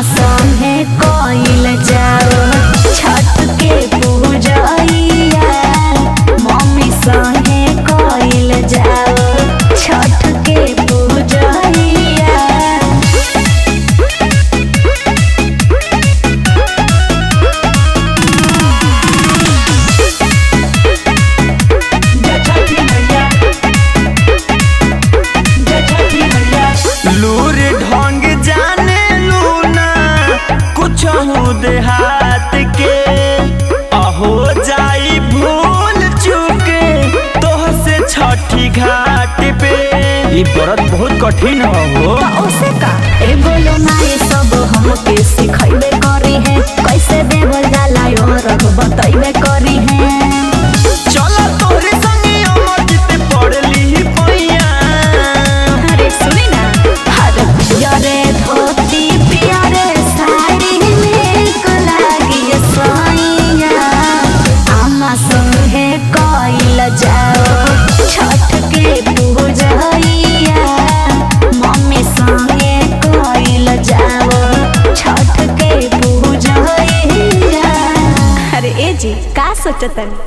संगे कोइल जाओ छठ के पूजैया। मम्मी संगे कोइल जाओ छठ के पूजैया। लूर ढंग जाने लूना कुछ देहात के अहो जाई भूल चुके तोह से छठी घाट पे। ये व्रत बहुत कठिन हो उसे का बोलो ना ये सब हमके सिखाइबे करी है कैसे देवल जाला और बताइबे करी है। चला तोरे संगे अमर जीते पड़ली पैया। अरे सुनी ना हर पियरे धोती पियरे साड़ी में को लागी सैया। आमा संगे कोइल जाओ छठ के पूजैया। मम्मी संगे कोइल जाओ छठ के पूजैया। अरे ए जी का सोचतन।